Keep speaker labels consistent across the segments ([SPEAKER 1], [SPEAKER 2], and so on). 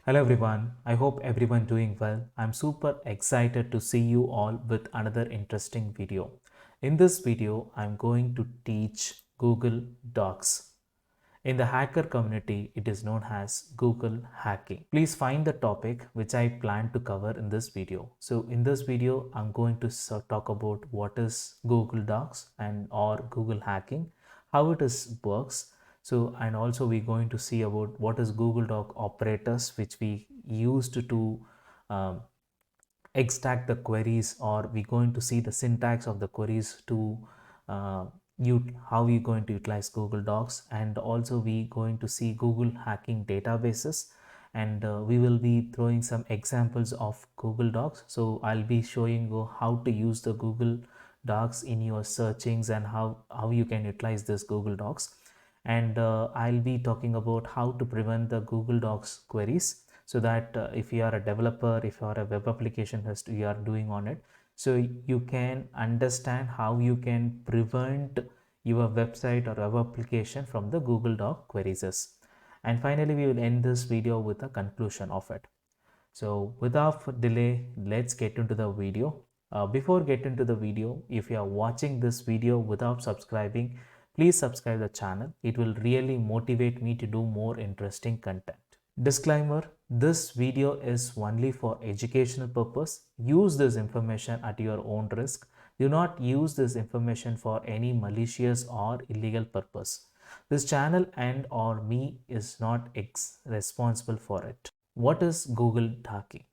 [SPEAKER 1] Hello everyone, I hope everyone doing well. I'm super excited to see you all with another interesting video. In this video, I'm going to teach Google Docs. In the hacker community, it is known as Google hacking. Please find the topic which I plan to cover in this video. So in this video, I'm going to talk about what is Google Docs and or Google hacking, how it is works. So and also we're going to see about what is Google Doc operators which we used to um, extract the queries, or we're going to see the syntax of the queries to uh, how we're going to utilize Google Docs, and also we're going to see Google hacking databases, and we will be throwing some examples of Google Docs. So I'll be showing you how to use the Google Docs in your searchings and how you can utilize this Google Docs, and I'll be talking about how to prevent the Google Docs queries, so that if you are a developer, if you are a web application host, you are doing on it, so you can understand how you can prevent your website or web application from the Google Doc queries. And finally, we will end this video with a conclusion of it. So without delay, let's get into the video. Before get into the video, if you are watching this video without subscribing, please subscribe the channel. It will really motivate me to do more interesting content. Disclaimer, this video is only for educational purpose. Use this information at your own risk. Do not use this information for any malicious or illegal purpose. This channel and or me is not responsible for it. What is Google Dorking?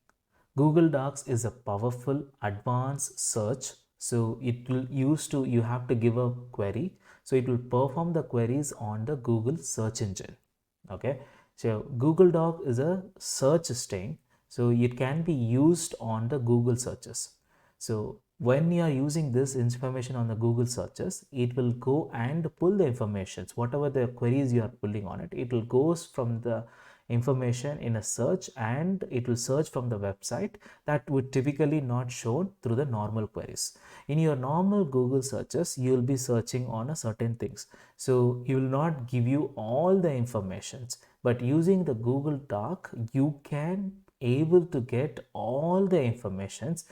[SPEAKER 1] Google Docs is a powerful advanced search. So it will you have to give a query. So it will perform the queries on the Google search engine. Okay. So Google Doc is a search string. So it can be used on the Google searches. So when you are using this information on the Google searches, it will go and pull the informations, whatever the queries you are pulling on it, it will goes from the information in a search, and it will search from the website that would typically not shown through the normal queries. In your normal Google searches, you will be searching on a certain things, so you will not give you all the informations, but using the Google Doc you can able to get all the informations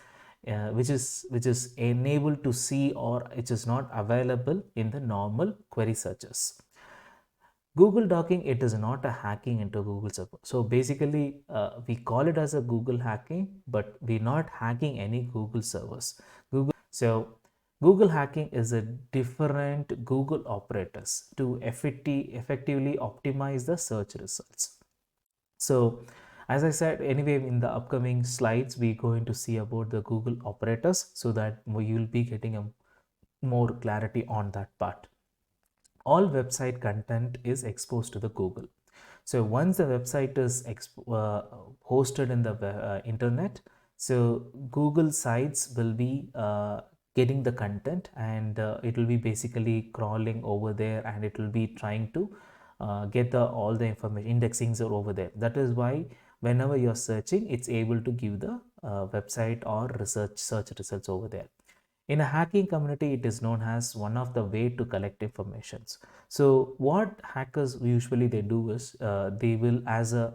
[SPEAKER 1] which is enabled to see, or it is not available in the normal query searches. Google Docking, it is not a hacking into Google server. So basically, we call it as a Google hacking, but we're not hacking any Google servers. Google hacking is a different Google operators to effectively optimize the search results. So as I said, anyway, in the upcoming slides, we're going to see about the Google operators, so that you will be getting a more clarity on that part. All website content is exposed to the Google. So once the website is hosted in the internet, so Google sites will be getting the content, and it will be basically crawling over there, and it will be trying to get all the information, indexings are over there. That is why whenever you're searching, it's able to give the website or search results over there. In a hacking community, it is known as one of the way to collect informations. So what hackers usually they do is they will, as a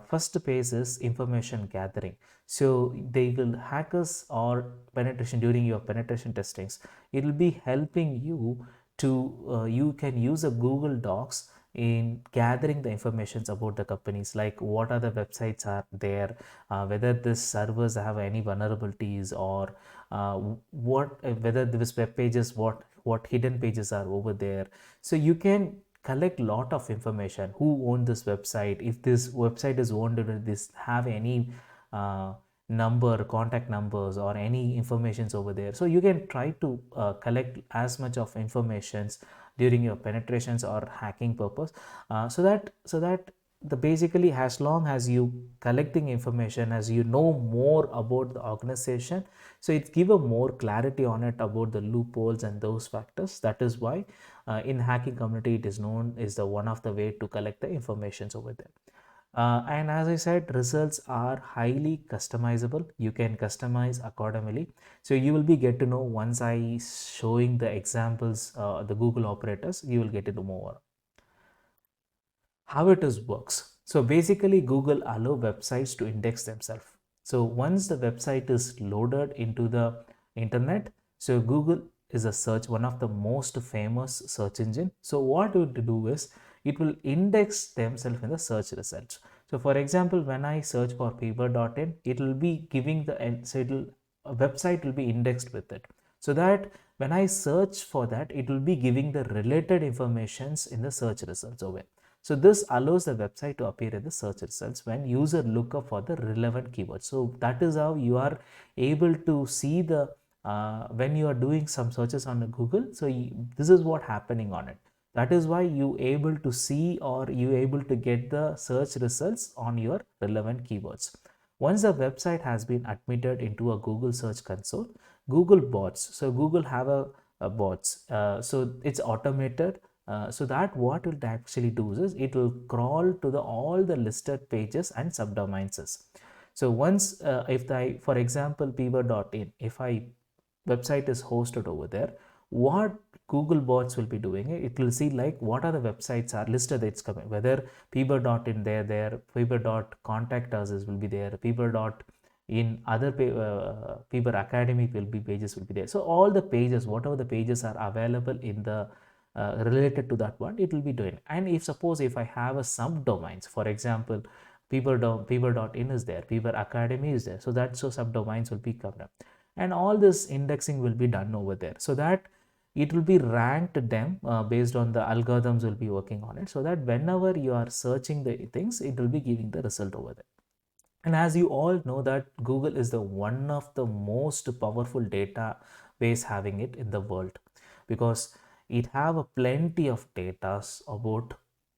[SPEAKER 1] first phase is information gathering. So they will, hackers or penetration, during your penetration testings, it will be helping you to you can use a Google Docs in gathering the informations about the companies, like what are the websites are there, whether this servers have any vulnerabilities, or whether this web pages, what hidden pages are over there. So you can collect lot of information, who owned this website, if this website is owned, will this have any contact numbers or any informations over there. So you can try to collect as much of informations during your penetrations or hacking purpose, so that the basically, as long as you collecting information, as you know more about the organization, so it give a more clarity on it about the loopholes and those factors. That is why in hacking community, it is known as the one of the way to collect the informations over there. And as I said, results are highly customizable. You can customize accordingly. So you will be get to know once I showing the examples, the Google operators, you will get to know more how it is works. So basically Google allow websites to index themselves. So once the website is loaded into the internet, so Google is a search, one of the most famous search engine. So what it will do is it will index themselves in the search results. So for example, when I search for paper.in, it will be giving the, so it will, a website will be indexed with it, so that when I search for that, it will be giving the related informations in the search results over. So this allows the website to appear in the search results when user look up for the relevant keywords. So that is how you are able to see the when you are doing some searches on Google. So this is what happening on it. That is why you able to see or you able to get the search results on your relevant keywords. Once the website has been admitted into a Google search console, Google bots. So Google have a bots. So it's automated. So that what it actually does is it will crawl to the all the listed pages and subdomains. So once if I, for example, fever.in, if I website is hosted over there, what Google bots will be doing, it will see like what are the websites are listed, it's coming, whether fever.in there, fever.contact us will be there, fever.in other fever academy will be pages will be there. So all the pages, whatever the pages are available in the related to that one, it will be doing. And if suppose if I have a subdomains, for example, fever.in is there, fever academy is there, so that so subdomains will be covered up, and all this indexing will be done over there, so that it will be ranked them based on the algorithms will be working on it, so that whenever you are searching the things, it will be giving the result over there. And as you all know that Google is the one of the most powerful database having it in the world, because it have a plenty of data about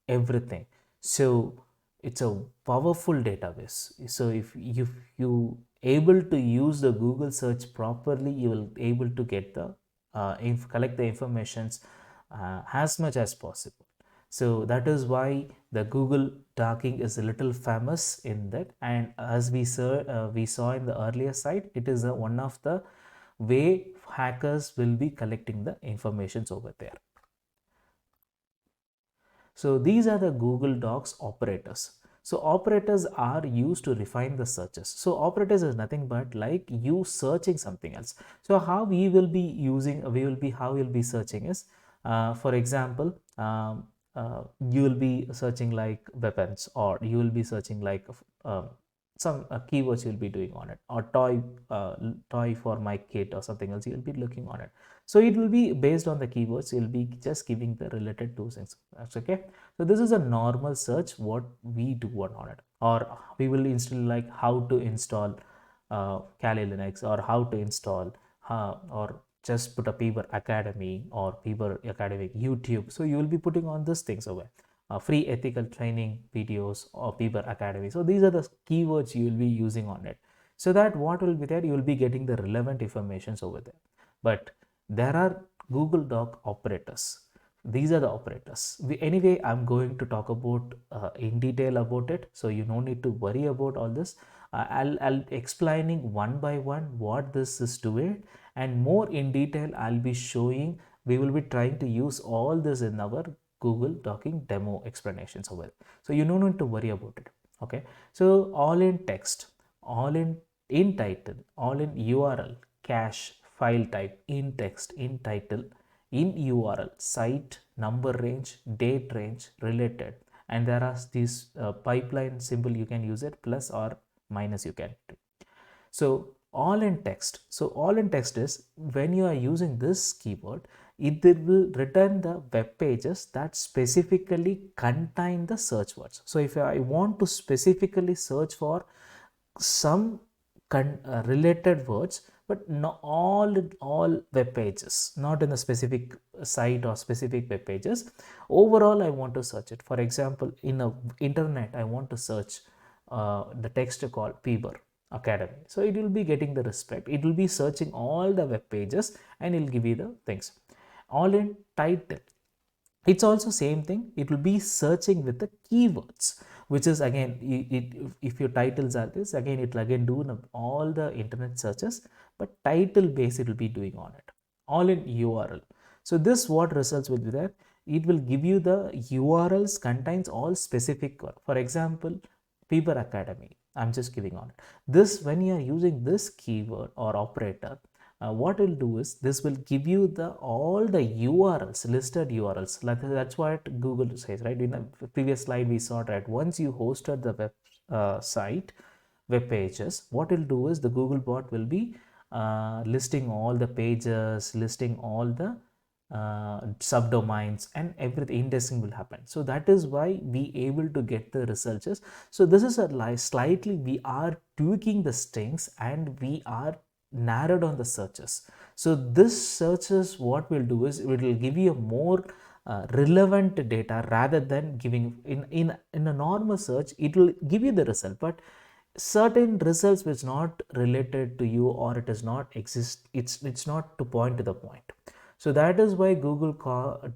[SPEAKER 1] everything. So it's a powerful database. So if you able to use the Google search properly, you will able to get the collect the informations as much as possible. So that is why the Google Dorking is a little famous in that. And as we saw in the earlier slide, it is one of the way hackers will be collecting the informations over there. So these are the Google Docs operators. So operators are used to refine the searches. So operators is nothing but like you searching something else. So how we will be using, how we'll be searching is, for example, you will be searching like weapons, or you will be searching like some keywords you'll be doing on it, or toy for my kid or something else, you'll be looking on it. So it will be based on the keywords, you'll be just giving the related to things. That's okay. So this is a normal search what we do on it. Or we will install like how to install Kali Linux, or how to install or just put a Paper Academy or Paper Academy YouTube. So you will be putting on these things over. Free ethical training videos or Paper Academy. So these are the keywords you will be using on it. So that what will be there, you will be getting the relevant informations over there. But there are Google Doc operators. These are the operators. Anyway, I'm going to talk about in detail about it. So you no need to worry about all this. I'll explaining one by one what this is doing, and more in detail I'll be showing. We will be trying to use all this in our Google Docking demo explanations over there. So you don't need to worry about it. Okay. So all in text, all in title, all in URL, cache, file type, in text, in title, in URL, site, number range, date range, related. And there are these pipeline symbol, you can use it, plus or minus you can do. So all in text. So all in text is when you are using this keyword, it will return the web pages that specifically contain the search words. So if I want to specifically search for some related words, but not all web pages, not in a specific site or specific web pages, overall I want to search it. For example, in a internet I want to search the text called Peber Academy. So it will be getting the respect, it will be searching all the web pages and it will give you the things. All in title, it's also same thing, it will be searching with the keywords, which is again if your titles are this, again it will again do all the internet searches, but title base it will be doing on it. All in URL. So this what results will be there, it will give you the URLs contains all specific one. For example, Peber Academy, I'm just giving on it. This, when you are using this keyword or operator, what it will do is this will give you the all the URLs, listed URLs. That's what Google says, right? In the previous slide we saw that once you hosted the web pages, what it will do is the Google bot will be listing all the pages, listing all the subdomains, and everything indexing will happen. So that is why we able to get the results. So this is a slightly we are tweaking the strings and we are narrowed on the searches. So this searches, what we'll do is it will give you a more relevant data rather than giving in a normal search. It will give you the result, but certain results which not related to you or it does not exist, it's not to point to the point. So that is why Google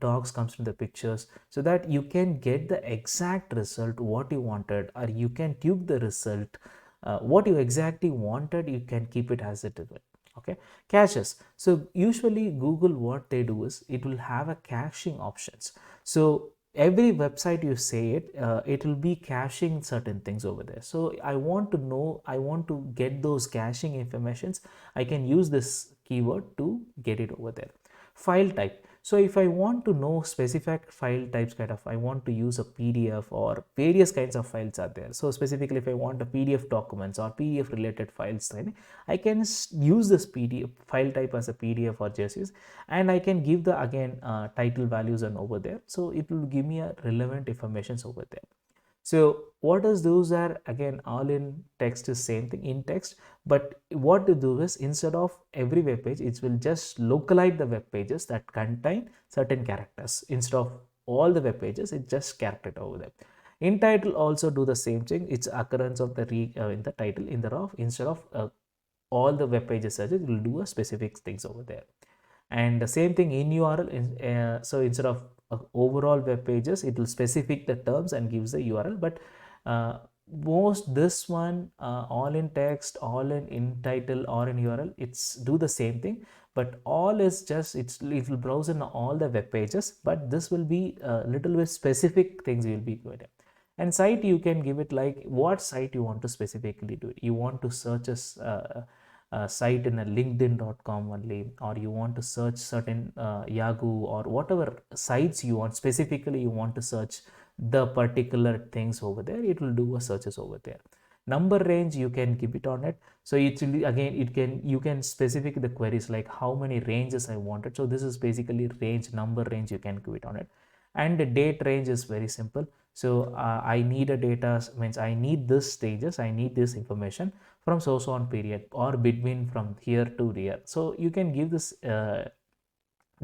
[SPEAKER 1] Docs comes into the pictures, so that you can get the exact result what you wanted, or you can tube the result what you exactly wanted, you can keep it as it is. Okay, caches. So usually Google, what they do is it will have a caching options. So every website you say it, it will be caching certain things over there. So I want to know, I want to get those caching informations, I can use this keyword to get it over there. File type. So if I want to know specific file types, kind of I want to use a PDF or various kinds of files are there. So specifically if I want a PDF documents or PDF related files, then I can use this PDF file type as a PDF or JSON, and I can give the again title values and over there. So it will give me a relevant informations over there. So what is those are again all in text is same thing in text, but what to do is instead of every web page, it will just localize the web pages that contain certain characters. Instead of all the web pages, it just character over there. In title also do the same thing. It's occurrence of the in the title in the row instead of all the web pages searches, it will do a specific things over there. And the same thing in URL. So instead of overall web pages, it will specific the terms and gives the URL. But most this one all in text, all in title or in URL, it's do the same thing. But all is just it will browse in all the web pages. But this will be a little bit specific things you will be good at. And site, you can give it like what site you want to specifically do it. You want to search as site in a linkedin.com only, or you want to search certain Yahoo or whatever sites you want, specifically you want to search the particular things over there, it will do a searches over there. Number range, you can keep it on it. So it will again, you can specific the queries like how many ranges I wanted. So this is basically range, number range, you can keep it on it. And the date range is very simple. So I need a data, means I need this stages, I need this information from source on period or between from here to here. So you can give this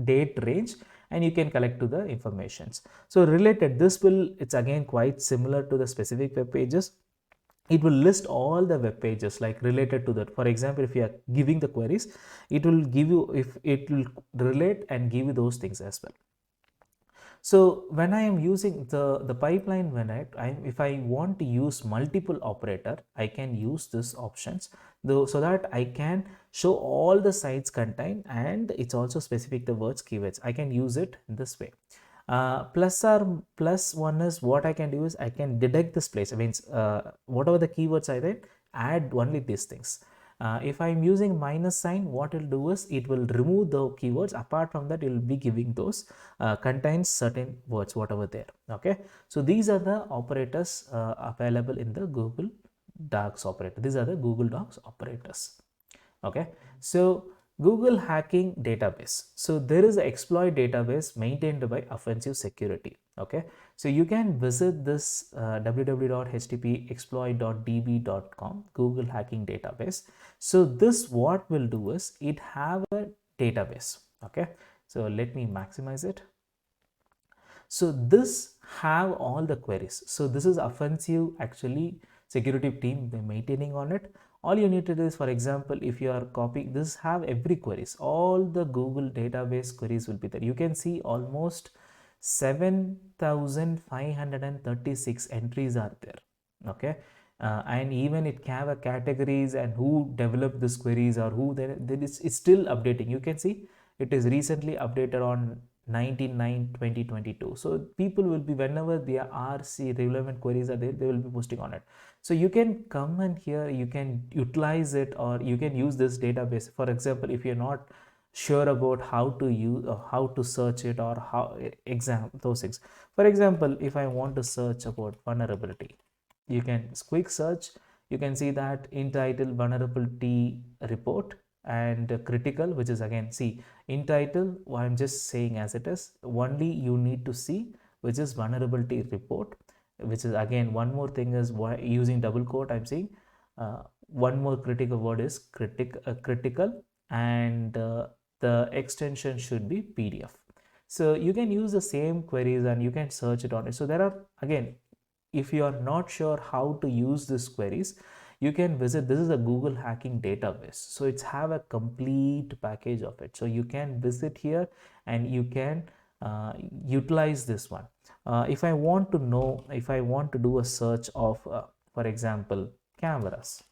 [SPEAKER 1] date range and you can collect to the informations. So related, this will, it's again quite similar to the specific web pages. It will list all the web pages like related to that. For example, if you are giving the queries, it will give you, if it will relate and give you those things as well. So when I am using the pipeline, when if I want to use multiple operator, I can use this options though, so that I can show all the sites contain, and it's also specific the words keywords. I can use it this way. Plus one is what I can do is I can detect this place. It means whatever the keywords I read, add only these things. If I'm using minus sign, what it will do is it will remove the keywords. Apart from that, it will be giving those contains certain words, whatever there. Okay. So these are the operators available in the Google Docs operator. These are the Google Docs operators. Okay. So Google hacking database. So there is an exploit database maintained by offensive security. Okay. So you can visit this www.http://exploit.db.com Google hacking database. So this what will do is it have a database. Okay. So let me maximize it. So this have all the queries. So this is offensive actually security team maintaining on it. All you need to do is, for example, if you are copying this, have every queries, all the Google database queries will be there. You can see almost 7,536 entries are there. Okay. And even it have a categories and who developed this queries or who then it's still updating. You can see it is recently updated on 2022. So people will be, whenever there are see relevant queries are there, they will be posting on it. So you can come and here you can utilize it, or you can use this database. For example, if you're not sure about how to use or how to search it, or how exam those things. For example, if I want to search about vulnerability, you can quick search. You can see that in title vulnerability report, and critical, which is again, see in title I'm just saying as it is, only you need to see which is vulnerability report, which is again, one more thing is why using double quote I'm saying, one more critical word is critical, and the extension should be PDF. So you can use the same queries and you can search it on it. So there are, again, if you are not sure how to use these queries, you can visit, this is a Google hacking database, so it's have a complete package of it. So you can visit here and you can utilize this one. If I want to know, if I want to do a search of for example, cameras,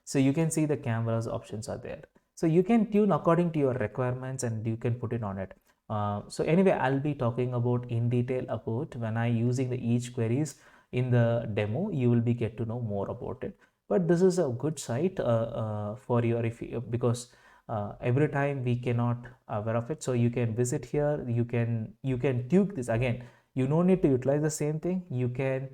[SPEAKER 1] so you can see the cameras options are there. So you can tune according to your requirements and you can put it on it. So anyway, I'll be talking about in detail about when I using the each queries in the demo. You will be get to know more about it. But this is a good site for your, if you, because every time we cannot aware of it. So you can visit here. You can tune this again. You don't need to utilize the same thing. You can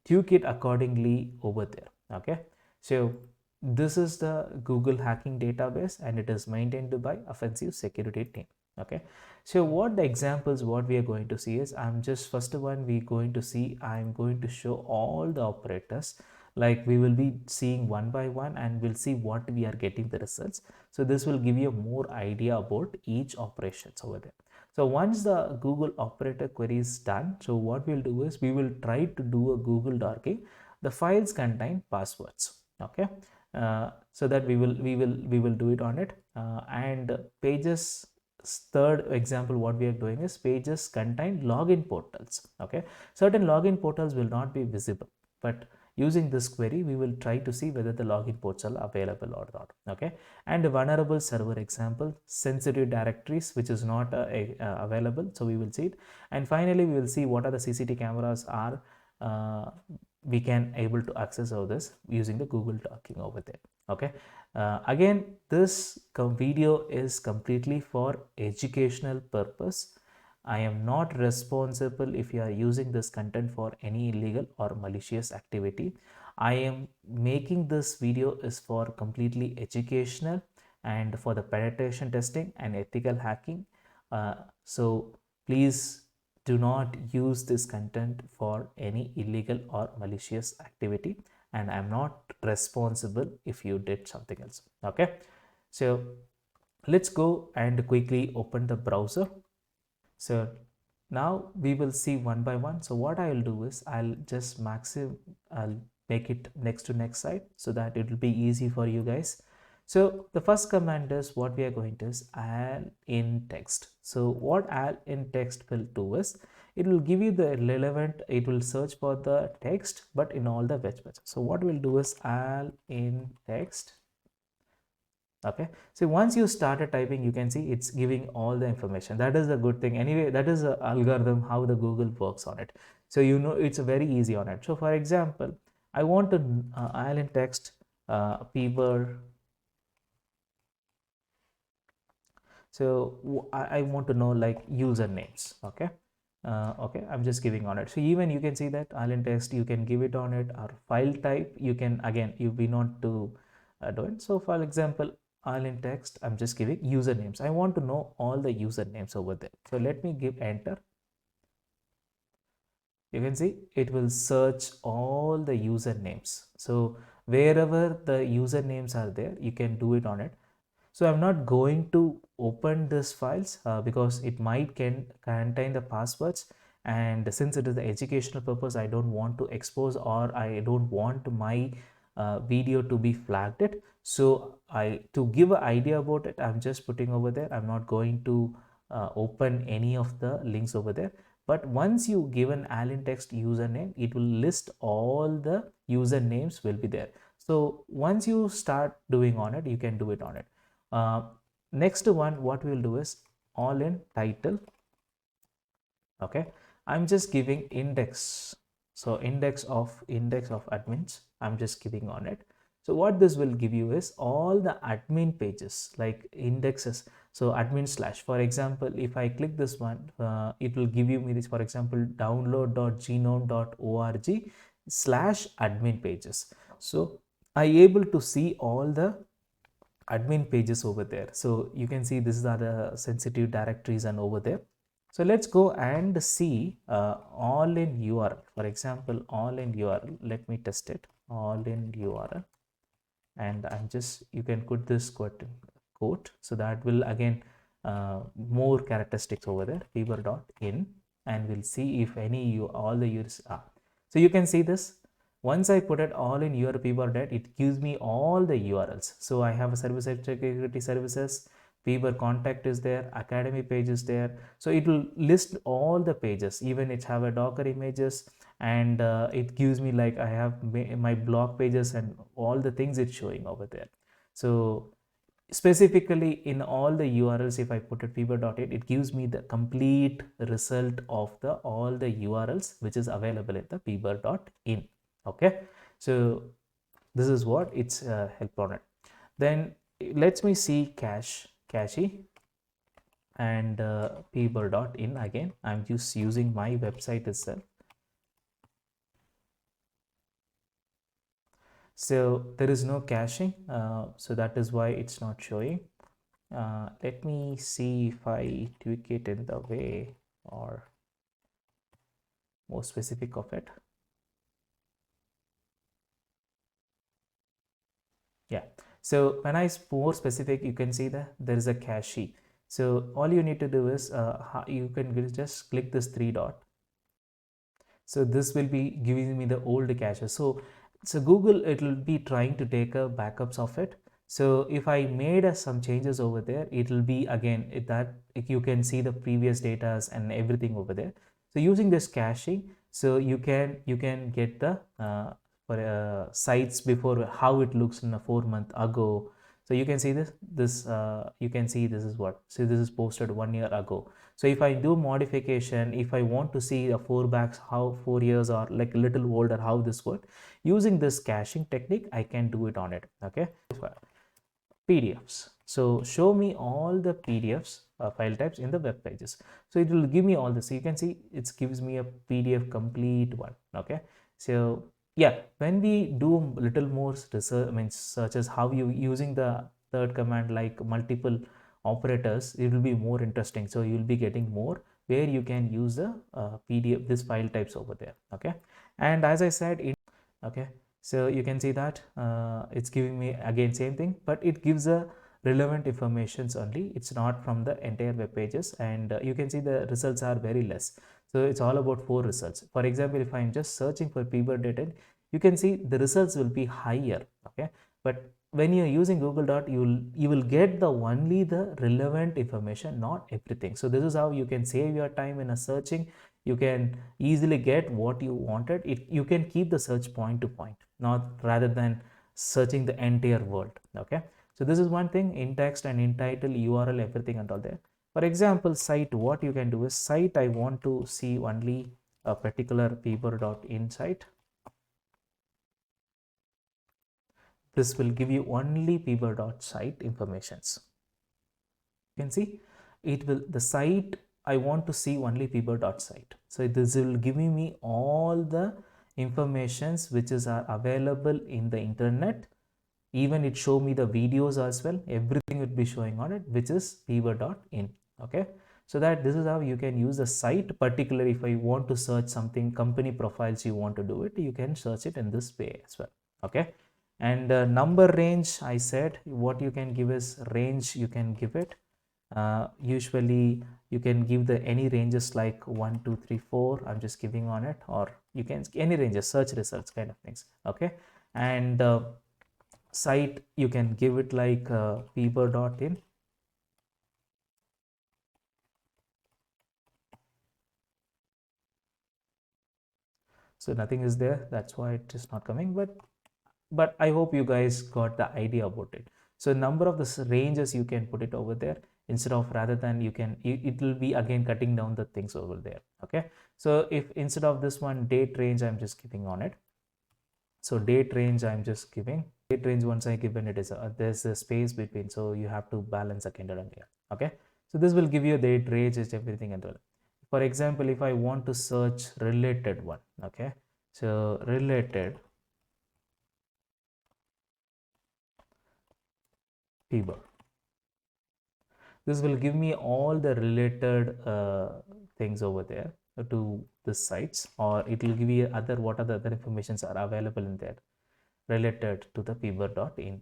[SPEAKER 1] tune it accordingly over there. Okay. So this is the Google hacking database and it is maintained by offensive security team. Okay. So what the examples, what we are going to see is, I'm just first one we going to see, I'm going to show all the operators, like we will be seeing one by one and we'll see what we are getting the results. So this will give you more idea about each operations over there. So once the Google operator query is done, so what we'll do is we will try to do a Google Dorking. The files contain passwords. Okay. So that we will do it on it, and pages, third example what we are doing is pages contain login portals. Okay, certain login portals will not be visible, but using this query we will try to see whether the login ports are available or not. Okay, and a vulnerable server example, sensitive directories which is not available, so we will see it. And finally we will see what are the CCTV cameras are we can able to access all this using the Google Dorking over there. Okay, again, this video is completely for educational purpose. I am not responsible if you are using this content for any illegal or malicious activity. I am making this video is for completely educational and for the penetration testing and ethical hacking. So please do not use this content for any illegal or malicious activity, and I'm not responsible if you did something else. Okay, so let's go and quickly open the browser. So now we will see one by one. So what I will do is I'll just I'll make it next to next side so that it will be easy for you guys. So the first command is what we are going to is add in text. So what add in text will do is it will give you the relevant, it will search for the text, but in all the web pages. So what we'll do is add in text. Okay, so once you started typing, you can see it's giving all the information. That is a good thing. Anyway, that is the algorithm how the Google works on it. So you know it's very easy on it. So for example, I want to add in text people. So I want to know like usernames. Okay, okay, I'm just giving on it. So even you can see that island text, you can give it on it, or file type, you can again, you be not to do it. So for example, island text, I'm just giving usernames. I want to know all the usernames over there. So let me give enter. You can see it will search all the usernames. So wherever the usernames are there, you can do it on it. So I'm not going to open this files because it might contain the passwords, and since it is the educational purpose, I don't want to expose, or I don't want my video to be flagged it. So to give an idea about it, I'm just putting over there. I'm not going to open any of the links over there. But once you give an alien text username, it will list all the usernames will be there. So once you start doing on it, you can do it on it. Next one, what we will do is all in title. Okay, I'm just giving index. So index of admins, I'm just giving on it. So what this will give you is all the admin pages like indexes. So admin slash, for example, if I click this one, it will give you me this, for example, download.genome.org slash admin pages. So I able to see all the admin pages over there. So you can see these are the sensitive directories and over there. So let's go and see all in URL. For example, all in URL. Let me test it. All in URL, and I'm just, you can put this quote. So that will again more characteristics over there. Fever.in, and we'll see if any all the URLs are. So you can see this. Once I put it all in your Fever.net, it gives me all the URLs. So I have a cybersecurity services, Fever contact is there, academy page is there. So it will list all the pages, even it have a Docker images, and it gives me like I have my blog pages and all the things it's showing over there. So specifically in all the URLs, if I put it fever.it, it gives me the complete result of the all the URLs which is available in the fever.in. Okay, so this is what it's help on it. Then let me see cache and fever.in. Again, I'm just using my website itself. So there is no caching, so that is why it's not showing. Let me see if I tweak it in the way or more specific of it. Yeah, so when I more specific, you can see that there is a cache. So all you need to do is you can just click this three dot. So this will be giving me the old cache. So Google, it will be trying to take a backups of it. So if I made some changes over there, it will be again you can see the previous data and everything over there. So using this caching, so you can get the sites before how it looks in a 4 month ago. So you can see this you can see this is what, so this is posted 1 year ago. So if I do modification, if I want to see the 4 backs, how 4 years or like a little older, how this work, using this caching technique, I can do it on it. Okay, PDFs. So show me all the PDFs file types in the web pages. So it will give me all this. So you can see it gives me a PDF complete one. Okay, so yeah, when we do little more research, I mean searches, how you using the third command like multiple operators, it will be more interesting. So you will be getting more where you can use the PDF, this file types over there. Okay, and as I said, okay, so you can see that it's giving me again same thing, but it gives a relevant informations only. It's not from the entire web pages, and you can see the results are very less. So it's all about 4 results. For example, if I'm just searching for fever data, you can see the results will be higher. Okay, but when you're using Google Dot, you will get the only the relevant information, not everything. So this is how you can save your time in a searching. You can easily get what you wanted. You can keep the search point to point, not rather than searching the entire world. Okay, so this is one thing, in text and in title, URL, everything and all there. For example, site, what you can do is site, I want to see only a particular fever.in site. This will give you only fever.site informations. You can see it will, the site, I want to see only fever.site. So this will give me all the informations which are available in the internet. Even it show me the videos as well. Everything would be showing on it, which is fever.in. Okay, so that this is how you can use the site. Particularly if I want to search something, company profiles, you want to do it, you can search it in this way as well. Okay, and number range, I said what you can give is range, you can give it. Usually you can give the any ranges like 1 2 3 4. I'm just giving on it, or you can any ranges, search results kind of things. Okay, and site, you can give it like fever.in. So nothing is there, that's why it is not coming, but I hope you guys got the idea about it. So number of the ranges you can put it over there. instead of rather than it will be again cutting down the things over there. Okay, so if instead of this one date range I'm just giving on it, so date range I'm just giving date range. Once I given it is there's a space between, so you have to balance again down here. Okay, so this will give you date range is everything and all. For example, if I want to search related one, okay, so related fever, this will give me all the related things over there to the sites, or it will give you other what are the other informations are available in there related to the fever.in.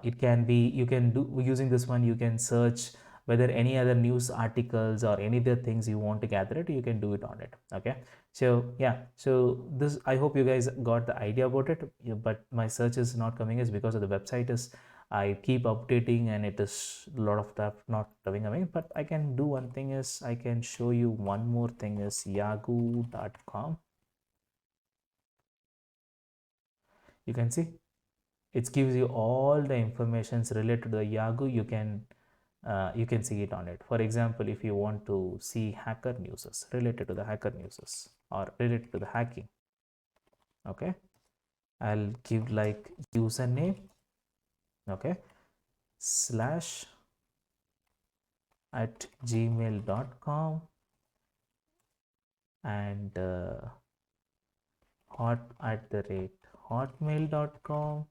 [SPEAKER 1] It can be, you can do using this one, you can search whether any other news articles or any other things you want to gather it, you can do it on it. Okay, so yeah, so this, I hope you guys got the idea about it. But my search is not coming is because of the website is, I keep updating and it is a lot of stuff not coming away. But I can do one thing is I can show you one more thing is yahoo.com. You can see it gives you all the informations related to the Yahoo. You can see it on it. For example, if you want to see hacker news related to the hacker news or related to the hacking, okay, I'll give like username, okay, slash at gmail.com and hotmail.com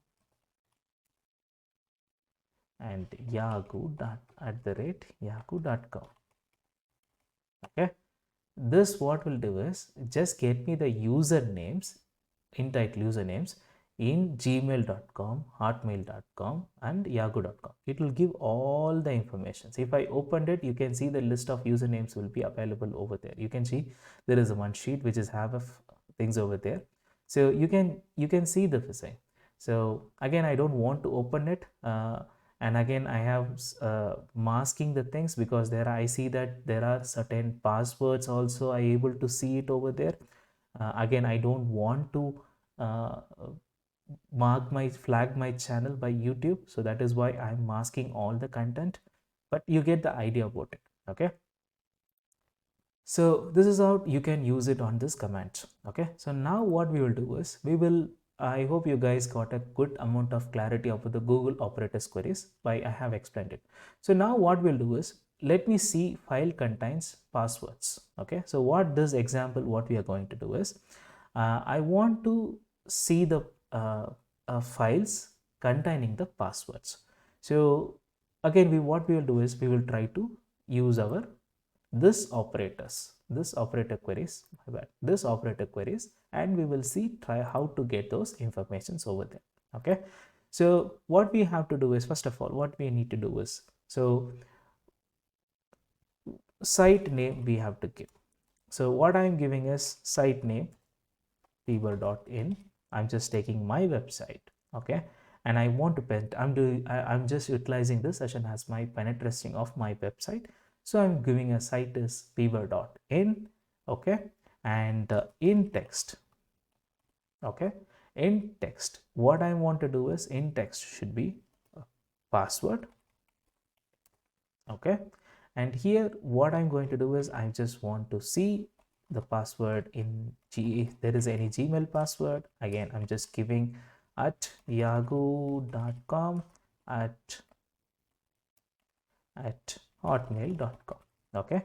[SPEAKER 1] and yahoo.com. Okay, this what will do is just get me the usernames, entitled usernames in gmail.com, hotmail.com and yahoo.com. It will give all the information. So if I opened it, you can see the list of usernames will be available over there. You can see there is a one sheet which is have of things over there. So you can see the thing. So again, I don't want to open it. And again, I have masking the things because there I see that there are certain passwords also I able to see it over there. Again, I don't want to uh, flag my channel by YouTube, so that is why I'm masking all the content, but you get the idea about it. Okay, so this is how you can use it on this command. Okay, so now what we will do is I hope you guys got a good amount of clarity about the Google operators queries by I have explained it. So now what we'll do is, let me see file contains passwords. Okay, so what this example, what we are going to do is, I want to see the files containing the passwords. So again, what we will do is we will try to use our this operator queries, and we will try how to get those informations over there. Okay, so what we have to do is, first of all, what we need to do is, so site name we have to give. So what I'm giving is site name fever.in. I'm just taking my website. Okay, and I want to I'm just utilizing this session as my penetration of my website. So I'm giving a site is fever.in. Okay, and in text, okay, in text, what I want to do is, in text should be password. Okay, and here what I'm going to do is, I just want to see the password in if there is any Gmail password. Again, I'm just giving at yahoo.com at hotmail.com. Okay,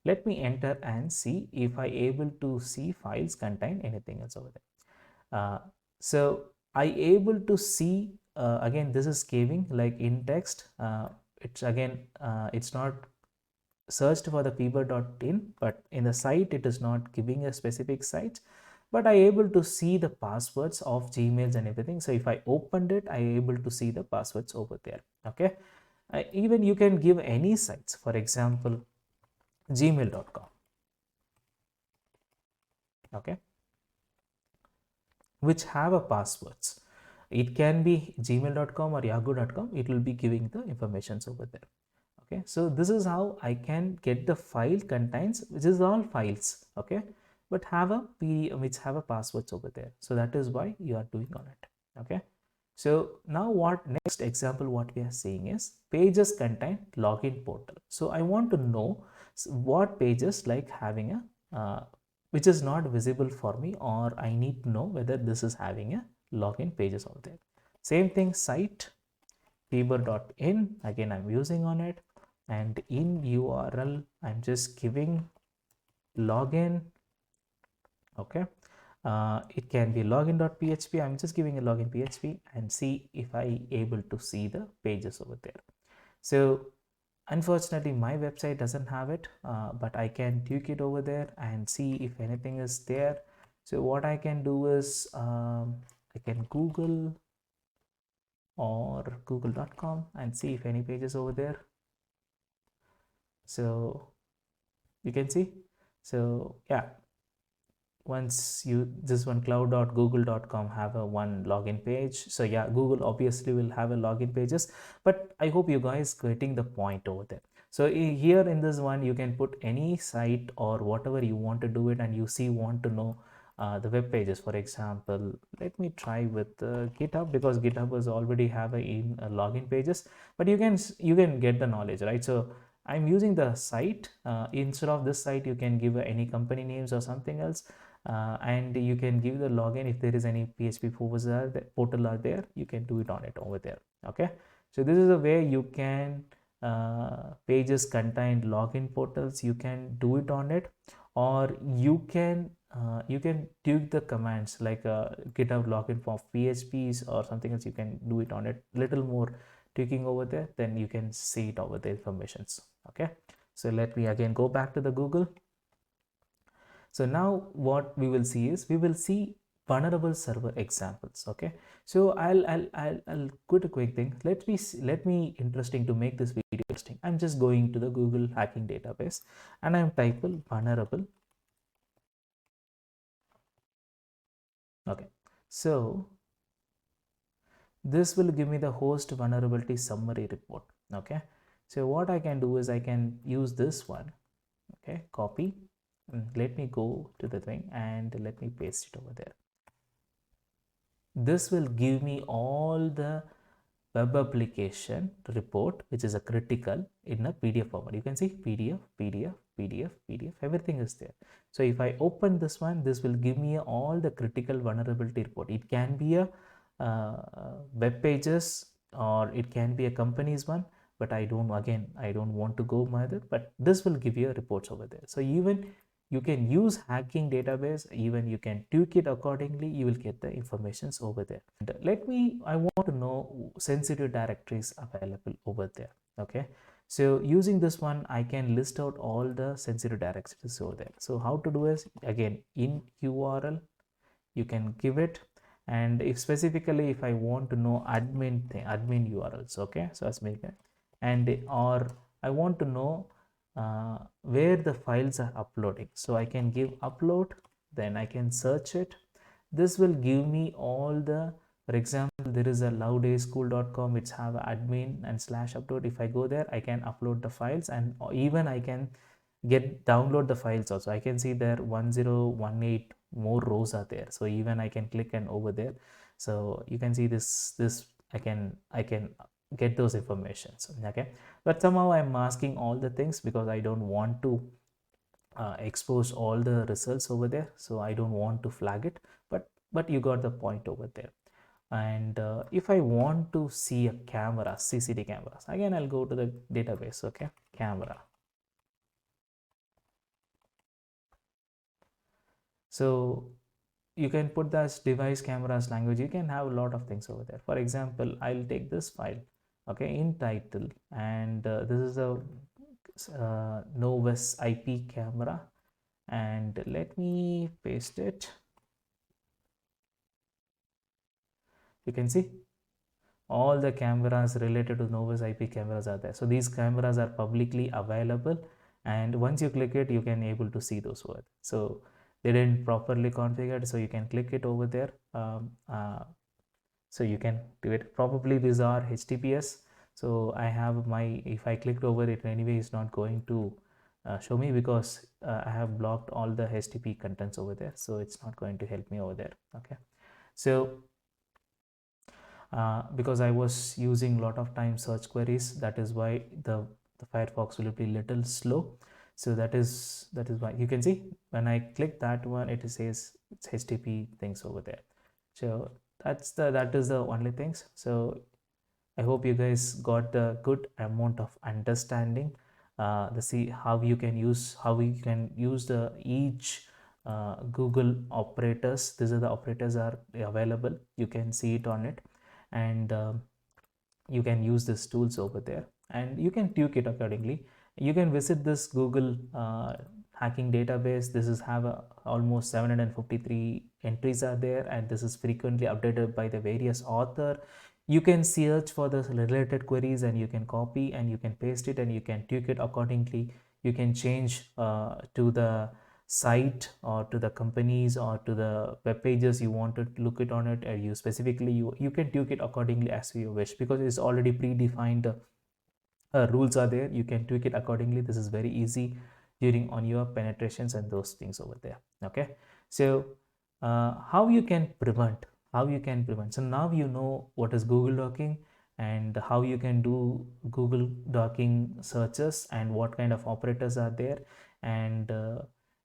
[SPEAKER 1] let me enter and see if I able to see files contain anything else over there. So I able to see, again, this is giving like in text. It's again, it's not searched for the fever.in, but in the site it is not giving a specific site, but I able to see the passwords of Gmails and everything. So if I opened it, I able to see the passwords over there. Okay, even you can give any sites, for example gmail.com. Okay, which have a passwords. It can be gmail.com or yahoo.com. It will be giving the informations over there. Okay, so this is how I can get the file contains, which is all files. Okay, but have a which have a passwords over there. So that is why you are doing on it. Okay, So now what next example what we are seeing is pages contain login portal. So I want to know what pages like having a which is not visible for me, or I need to know whether this is having a login pages out there. Same thing, site fever.in, again I'm using on it, and in URL I'm just giving login. Okay, it can be login.php. I'm just giving a login php and see if I able to see the pages over there. So unfortunately my website doesn't have it, but I can tweak it over there and see if anything is there. So what I can do is I can Google or google.com and see if any pages over there. So you can see, so yeah, once you this one cloud.google.com have a one login page. So yeah, Google obviously will have a login pages, but I hope you guys getting the point over there. So here in this one you can put any site or whatever you want to do it, and you see want to know the web pages. For example, let me try with GitHub, because GitHub is already have a login pages, but you can get the knowledge, right? So I'm using the site. Instead of this site you can give any company names or something else, and you can give the login. If there is any PHP portal are there, you can do it on it over there. Okay, so this is a way you can pages contain login portals, you can do it on it, or you can tweak the commands like GitHub login for PHPs or something else. You can do it on it, little more tweaking over there, then you can see it over the informations. Okay, so let me again go back to the Google. So now what we will see is we will see vulnerable server examples. Okay, so I'll put a quick thing. Let me interesting to make this video interesting. I'm just going to the Google hacking database and I'm typing vulnerable. Okay, so this will give me the host vulnerability summary report. Okay, so what I can do is I can use this one. Okay, copy. Let me go to the thing and let me paste it over there. This will give me all the web application report, which is a critical in a PDF format. You can see PDF, PDF, PDF, PDF, everything is there. So if I open this one, this will give me all the critical vulnerability report. It can be a web pages, or it can be a company's one, but I don't want to go further, but this will give you reports over there. So even you can use hacking database, even you can tweak it accordingly, you will get the informations over there. And I want to know sensitive directories available over there. Okay, so using this one I can list out all the sensitive directories over there. So how to do is, again, in URL you can give it, and if specifically if I want to know admin URLs, okay, so as make it, and or I want to know where the files are uploading, so I can give upload, then I can search it. This will give me all the, for example, there is a lovedayschool.com which have admin and /upload. If I go there, I can upload the files, and even I can download the files also. I can see there 1018 more rows are there, so even I can click and over there, so you can see this I can get those informations. Okay, but somehow I'm masking all the things because I don't want to expose all the results over there, so I don't want to flag it, but you got the point over there. And if I want to see a camera, CCD cameras, again I'll go to the database. Okay, camera. So you can put that device cameras language, you can have a lot of things over there. For example, I'll take this file, okay, in title, and this is a Novus IP camera, and let me paste it. You can see all the cameras related to Novus IP cameras are there. So these cameras are publicly available, and once you click it, you can able to see those words. So they didn't properly configured, so you can click it over there. So you can do it. Probably these are HTTPS. So I have my, if I clicked over it anyway, it's not going to show me because I have blocked all the HTTP contents over there. So it's not going to help me over there. Okay. So because I was using a lot of time search queries. That is why the Firefox will be little slow. So that is why you can see when I click that one, it says it's HTTP things over there. So that is the only things. So I hope you guys got the good amount of understanding. The see how you can use the each Google operators. These are the operators are available. You can see it on it, and you can use these tools over there, and you can tweak it accordingly. You can visit this Google hacking database. This is have almost 753 entries are there, and this is frequently updated by the various author. You can search for the related queries, and you can copy and you can paste it, and you can tweak it accordingly. You can change to the site or to the companies or to the web pages you want to look it on it, or you specifically you can tweak it accordingly as you wish, because it's already predefined rules are there. You can tweak it accordingly. This is very easy during on your penetrations and those things over there. Okay, so how you can prevent, so now you know what is Google Dorking and how you can do Google Dorking searches and what kind of operators are there, and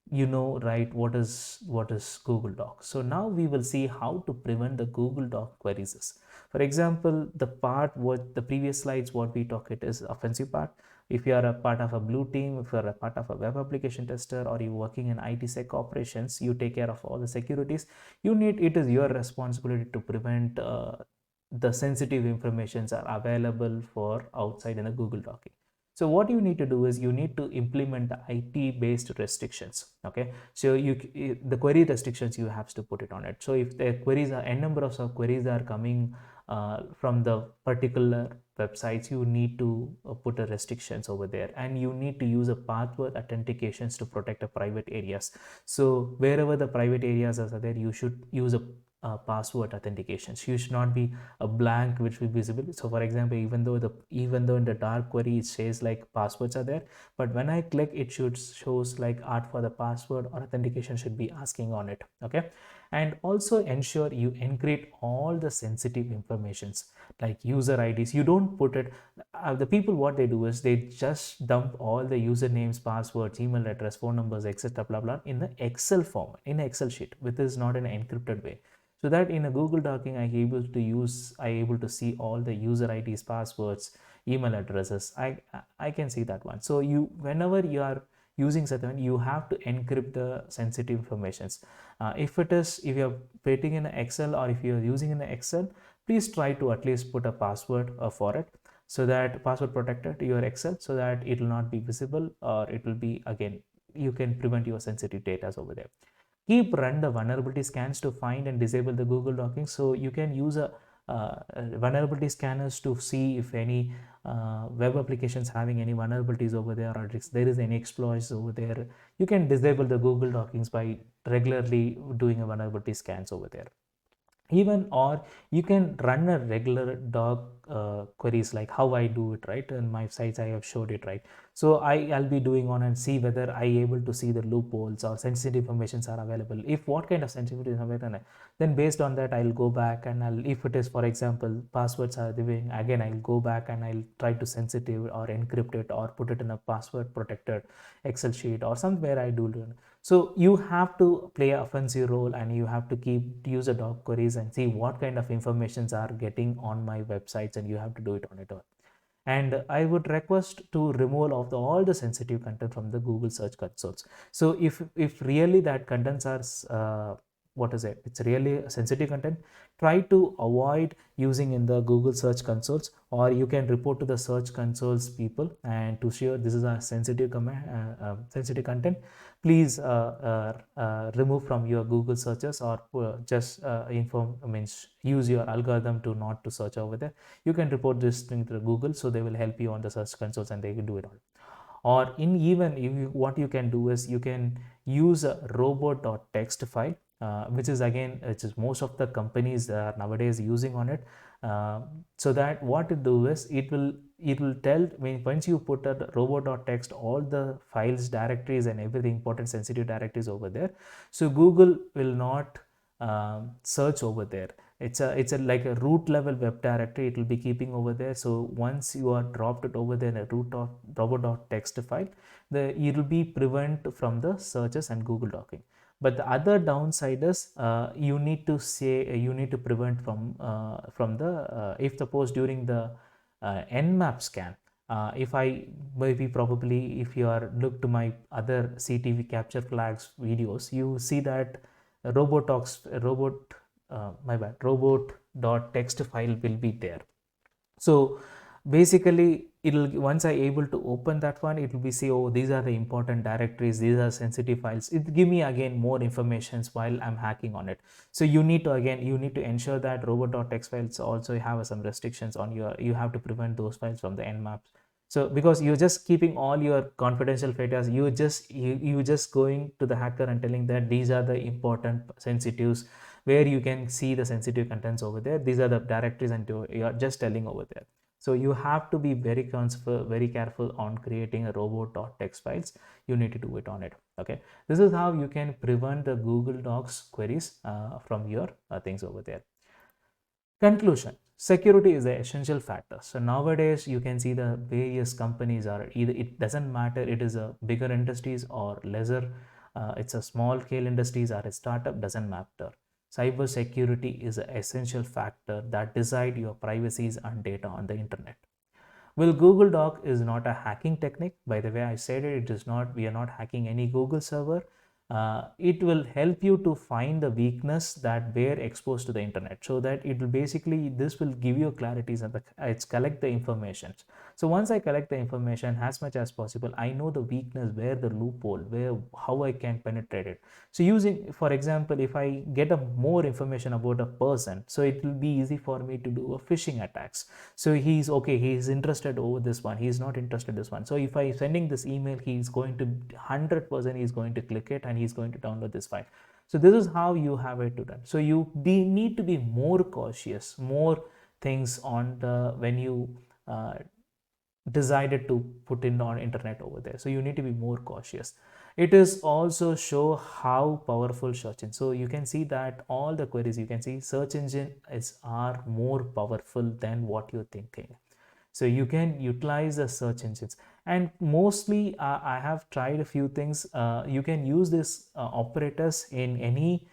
[SPEAKER 1] you know, right, what is Google Doc. So now we will see how to prevent the Google Doc queries. For example, the part what the previous slides what we talk it is offensive part. If you are a part of a blue team, if you are a part of a web application tester, or you working in IT sec operations, you take care of all the securities. It is your responsibility to prevent the sensitive informations are available for outside in the Google Doc. So what you need to do is you need to implement the IT based restrictions. Okay, so the query restrictions you have to put it on it. So if the queries are n number of queries are coming from the particular websites, you need to put a restrictions over there, and you need to use a password authentications to protect the private areas. So wherever the private areas are there, you should use a password authentications. You should not be a blank which will be visible. So for example, even though in the dark query it says like passwords are there, but when I click it shows like art for the password or authentication should be asking on it. Okay, and also ensure you encrypt all the sensitive informations like user IDs. You don't put it the people what they do is they just dump all the usernames, passwords, email address, phone numbers, etc, blah blah in the Excel form, in Excel sheet, which is not in an encrypted way. So that in a Google Docking, I able to see all the user IDs, passwords, email addresses. I can see that one. So whenever you are using such one, you have to encrypt the sensitive informations. If you're putting in Excel, or if you're using in Excel, please try to at least put a password for it, so that password protected to your Excel, so that it will not be visible, or it will be, again, you can prevent your sensitive data over there. Keep run the vulnerability scans to find and disable the Google Docking. So you can use a vulnerability scanners to see if any web applications having any vulnerabilities over there, or if there is any exploits over there. You can disable the Google Dockings by regularly doing a vulnerability scans over there. Even, or you can run a regular doc queries like how I do it, right? In my sites I have showed it, right? So I'll be doing on and see whether I able to see the loopholes or sensitive informations are available. If what kind of sensitivity is available, then based on that I'll go back and if it is, for example, passwords are giving, again I'll go back and I'll try to sensitive or encrypt it or put it in a password protected Excel sheet or somewhere I do. So you have to play an offensive role, and you have to keep use a doc queries and see what kind of informations are getting on my websites, and you have to do it on it all. And I would request to remove all the sensitive content from the Google search consoles. So if really that contents are what is it, it's really sensitive content, try to avoid using in the Google search consoles, or you can report to the search consoles people and to share this is a sensitive sensitive content. Please remove from your Google searches, or just use your algorithm to not to search over there. You can report this thing to Google, so they will help you on the search consoles and they can do it all. Or what you can do is you can use a robot.txt file, which is again, which is most of the companies are nowadays using on it. So that what it do is it will tell, once you put a robot.txt all the files, directories and everything, important sensitive directories over there, so Google will not search over there. It's a like a root level web directory. It will be keeping over there. So once you are dropped it over there in a robot.txt file, it will be prevent from the searches and Google Docking. But the other downside is you need to say you need to prevent from the if suppose during the nmap scan, if I maybe probably if you are look to my other CTV capture flags videos, you see that robot.txt file will be there. So basically it'll once I able to open that one, it will be say, oh, these are the important directories, these are sensitive files. It give me again more informations while I'm hacking on it. So you need to ensure that robot.txt files also have some restrictions on you have to prevent those files from the nmaps. So because you're just keeping all your confidential data, you just going to the hacker and telling that these are the important sensitives where you can see the sensitive contents over there. These are the directories and you are just telling over there. So you have to be very careful on creating a robot.txt files. You need to do it on it. Okay. This is how you can prevent the Google Docs queries from your things over there. Conclusion: security is an essential factor. So nowadays you can see the various companies are either, it doesn't matter it is a bigger industries or lesser, it's a small scale industries or a startup, doesn't matter. Cyber security is an essential factor that decide your privacies and data on the internet. Well, Google Doc is not a hacking technique. By the way, I said it, it is not, we are not hacking any Google server. It will help you to find the weakness that were exposed to the internet, so that it will basically, this will give you clarities and it's collect the information. So once I collect the information as much as possible, I know the weakness, where the loophole, where how I can penetrate it. So using, for example, if I get a more information about a person, so it will be easy for me to do a phishing attacks. So he's okay, he's interested over this one, he's not interested this one. So if I sending this email, he's going to 100% he's going to click it and he's going to download this file. So this is how you have it to done. So you need to be more cautious, more things on the when you decided to put in on internet over there. So you need to be more cautious. It is also show how powerful search engine. So you can see that all the queries, you can see search engine are more powerful than what you're thinking. So you can utilize the search engines, and mostly I have tried a few things. You can use this operators in any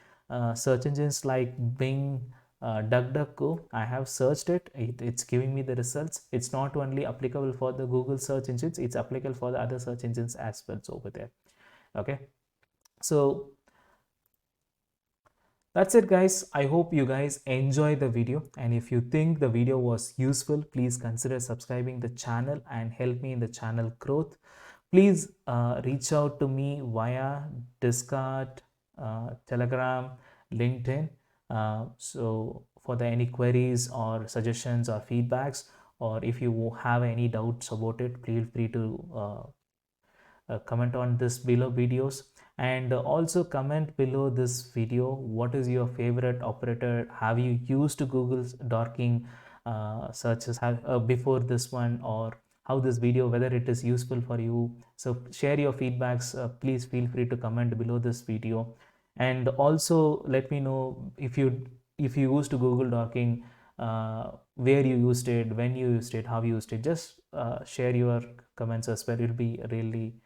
[SPEAKER 1] search engines like Bing, DuckDuckGo. I have searched it's giving me the results. It's not only applicable for the Google search engines, it's applicable for the other search engines as well. So over there. Okay, so that's it guys. I hope you guys enjoy the video, and if you think the video was useful, please consider subscribing the channel and help me in the channel growth. Please reach out to me via Discord, Telegram, LinkedIn. So for the any queries or suggestions or feedbacks, or if you have any doubts about it, feel free to comment on this below videos, and also comment below this video what is your favorite operator. Have you used Google's Dorking searches before this one, or how this video, whether it is useful for you. So share your feedbacks. Please feel free to comment below this video, and also let me know if you used Google Dorking, where you used it, when you used it, how you used it. Just share your comments as well. It will be really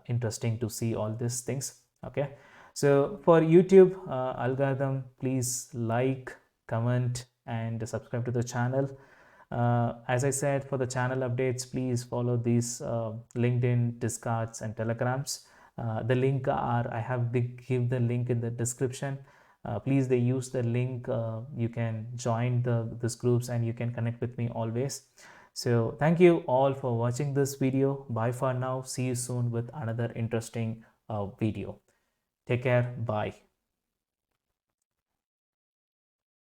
[SPEAKER 1] interesting to see all these things. Okay, so for YouTube algorithm, please like, comment and subscribe to the channel. As I said, for the channel updates, please follow these LinkedIn, Discords and Telegrams. The link I have give the link in the description. Please they use the link. You can join these groups and you can connect with me always. So thank you all for watching this video. Bye for now. See you soon with another interesting video. Take care. Bye.